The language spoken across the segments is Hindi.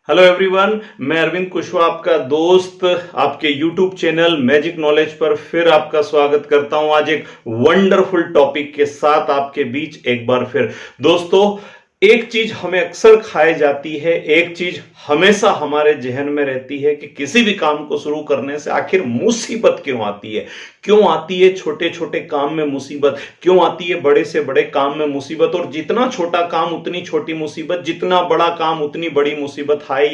हेलो एवरीवन, मैं अरविंद कुशवाहा, आपका दोस्त, आपके यूट्यूब चैनल मैजिक नॉलेज पर फिर आपका स्वागत करता हूं। आज एक वंडरफुल टॉपिक के साथ आपके बीच एक बार फिर। दोस्तों, एक चीज हमें अक्सर खाई जाती है, एक चीज हमेशा हमारे जहन में रहती है कि किसी भी काम को शुरू करने से आखिर मुसीबत क्यों आती है। क्यों आती है छोटे छोटे काम में मुसीबत, क्यों आती है बड़े से बड़े काम में मुसीबत, और जितना छोटा काम उतनी छोटी मुसीबत, जितना बड़ा काम उतनी बड़ी मुसीबत। हाय,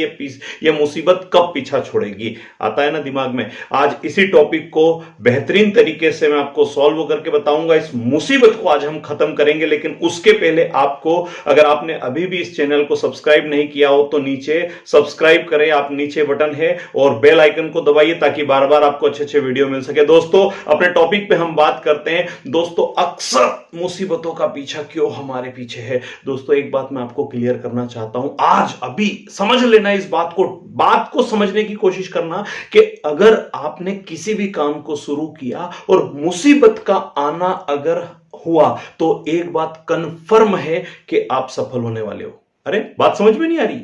ये मुसीबत कब पीछा छोड़ेगी, आता है ना दिमाग में। आज इसी टॉपिक को बेहतरीन तरीके से मैं आपको सॉल्व करके बताऊंगा। इस मुसीबत को आज हम खत्म करेंगे, लेकिन उसके पहले आपको, अगर आपने अभी भी इस चैनल को सब्सक्राइब नहीं किया हो तो नीचे सब्सक्राइब करें, आप नीचे बटन है, और बेल आइकन को दबाइए ताकि बार बार आपको अच्छे अच्छे वीडियो मिल सके। दोस्तों, अपने टॉपिक पे हम बात करते हैं। दोस्तों, अक्सर मुसीबतों का पीछा क्यों हमारे पीछे है। दोस्तों, एक बात मैं आपको क्लियर करना चाहता हूं, आज अभी समझ लेना इस बात को समझने की कोशिश करना कि अगर आपने किसी भी काम को शुरू किया और मुसीबत का आना अगर हुआ तो एक बात कंफर्म है कि आप सफल होने वाले हो। अरे, बात समझ में नहीं आ रही?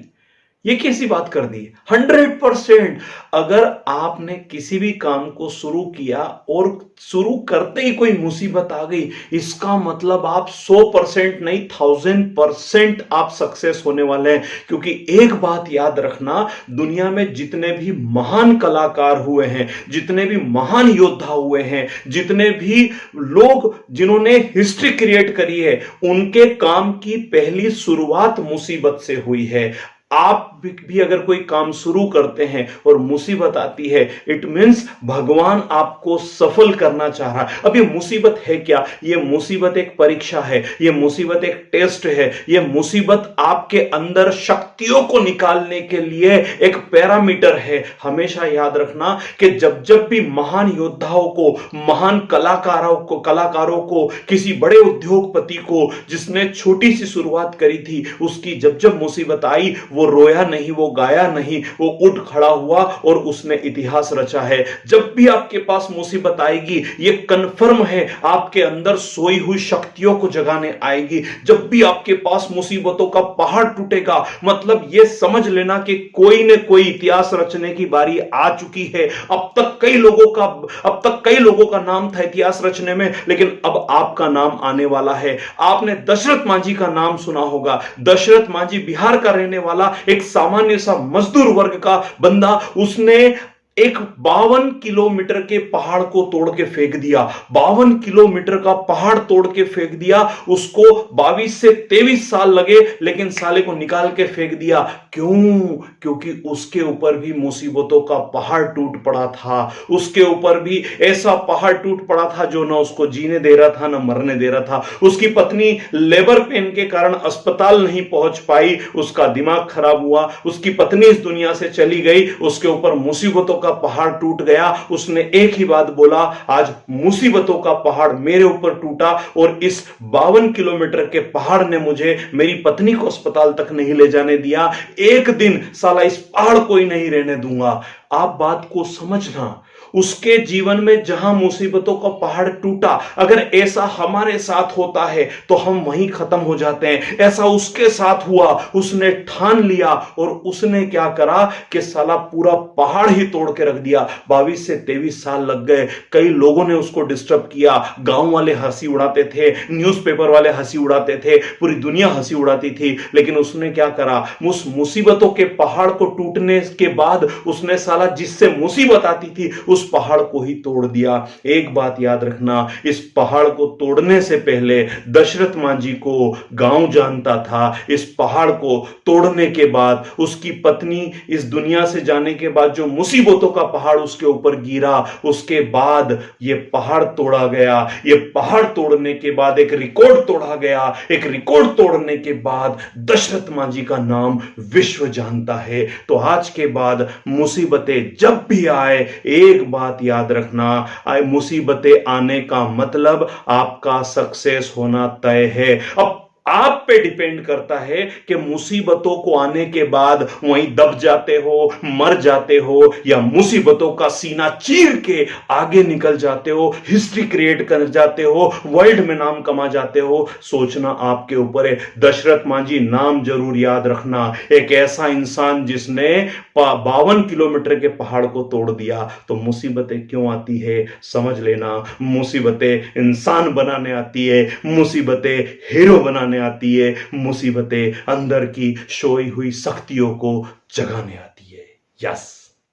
ये कैसी बात कर दी? 100% अगर आपने किसी भी काम को शुरू किया और शुरू करते ही कोई मुसीबत आ गई, इसका मतलब आप 100% नहीं 1000% आप सक्सेस होने वाले हैं। क्योंकि एक बात याद रखना, दुनिया में जितने भी महान कलाकार हुए हैं, जितने भी महान योद्धा हुए हैं, जितने भी लोग जिन्होंने हिस्ट्री क्रिएट करी है, उनके काम की पहली शुरुआत मुसीबत से हुई है। आप भी अगर कोई काम शुरू करते हैं और मुसीबत आती है, इट मींस भगवान आपको सफल करना चाह रहा है। अब ये मुसीबत है क्या? ये मुसीबत एक परीक्षा है, ये मुसीबत एक टेस्ट है, ये मुसीबत आपके अंदर शक्तियों को निकालने के लिए एक पैरामीटर है। हमेशा याद रखना कि जब जब भी महान योद्धाओं को, महान कलाकारों को, किसी बड़े उद्योगपति को जिसने छोटी सी शुरुआत करी थी, उसकी जब जब मुसीबत आई, वो रोया नहीं, वो गाया नहीं, वो उठ खड़ा हुआ और उसने इतिहास रचा है। जब भी आपके पास मुसीबत आएगी, ये कंफर्म है, आपके अंदर सोई हुई शक्तियों को जगाने आएगी। जब भी आपके पास मुसीबतों का पहाड़ टूटेगा, मतलब ये समझ लेना कि कोई न कोई इतिहास रचने की बारी आ चुकी है। अब तक कई लोगों का नाम था इतिहास रचने में, लेकिन अब आपका नाम आने वाला है। आपने दशरथ मांझी का नाम सुना होगा। दशरथ मांझी बिहार का रहने वाला एक सामान्य सा मजदूर वर्ग का बंदा, उसने एक 52 किलोमीटर के पहाड़ को तोड़ के फेंक दिया। 52 किलोमीटर का पहाड़ तोड़ के फेंक दिया। उसको 22 से 23 साल लगे, लेकिन साले को निकाल के फेंक दिया। क्यों? क्योंकि उसके ऊपर भी मुसीबतों का पहाड़ टूट पड़ा था। उसके ऊपर भी ऐसा पहाड़ टूट पड़ा था जो ना उसको जीने दे रहा था, ना मरने दे रहा था। उसकी पत्नी लेबर पेन के कारण अस्पताल नहीं पहुंच पाई, उसका दिमाग खराब हुआ, उसकी पत्नी इस दुनिया से चली गई, उसके ऊपर मुसीबतों का पहाड़ टूट गया। उसने एक ही बात बोला, आज मुसीबतों का पहाड़ मेरे ऊपर टूटा और इस 52 किलोमीटर के पहाड़ ने मुझे, मेरी पत्नी को अस्पताल तक नहीं ले जाने दिया। एक दिन साला इस पहाड़ को ही नहीं रहने दूंगा। आप बात को समझना, उसके जीवन में जहां मुसीबतों का पहाड़ टूटा, अगर ऐसा हमारे साथ होता है तो हम वहीं खत्म हो जाते हैं। ऐसा उसके साथ हुआ, उसने ठान लिया और उसने क्या करा कि साला पूरा पहाड़ ही तोड़ के रख दिया। 22 से 23 साल लग गए। कई लोगों ने उसको डिस्टर्ब किया, गांव वाले हंसी उड़ाते थे, न्यूज़पेपर वाले हंसी उड़ाते थे, पूरी दुनिया हंसी उड़ाती थी, लेकिन उसने क्या करा, उस मुसीबतों के पहाड़ को टूटने के बाद उसने साला जिससे मुसीबत आती थी उस पहाड़ को ही तोड़ दिया। एक बात याद रखना, इस पहाड़ को तोड़ने से पहले दशरथ मांझी को गांव जानता था। इस पहाड़ को तोड़ने के बाद, उसकी पत्नी इस दुनिया से जाने के बाद जो मुसीबतों का पहाड़ उसके ऊपर गिरा, उसके बाद ये पहाड़ तोड़ा गया। ये पहाड़ तोड़ने के बाद एक रिकॉर्ड तोड़ा गया। एक रिकॉर्ड तोड़ने के बाद दशरथ मांझी का नाम विश्व जानता है। तो आज के बाद मुसीबतें जब भी आए, एक बात याद रखना, मुसीबतें आने का मतलब आपका सक्सेस होना तय है। अब आप पे डिपेंड करता है कि मुसीबतों को आने के बाद वहीं दब जाते हो, मर जाते हो, या मुसीबतों का सीना चीर के आगे निकल जाते हो, हिस्ट्री क्रिएट कर जाते हो, वर्ल्ड में नाम कमा जाते हो। सोचना आपके ऊपर है। दशरथ मांझी नाम जरूर याद रखना, एक ऐसा इंसान जिसने 52 किलोमीटर के पहाड़ को तोड़ दिया। तो मुसीबतें क्यों आती है समझ लेना। मुसीबतें इंसान बनाने आती है, मुसीबतें हीरो बनाने आती है, मुसीबतें अंदर की सोई हुई शक्तियों को जगाने आती है। यस।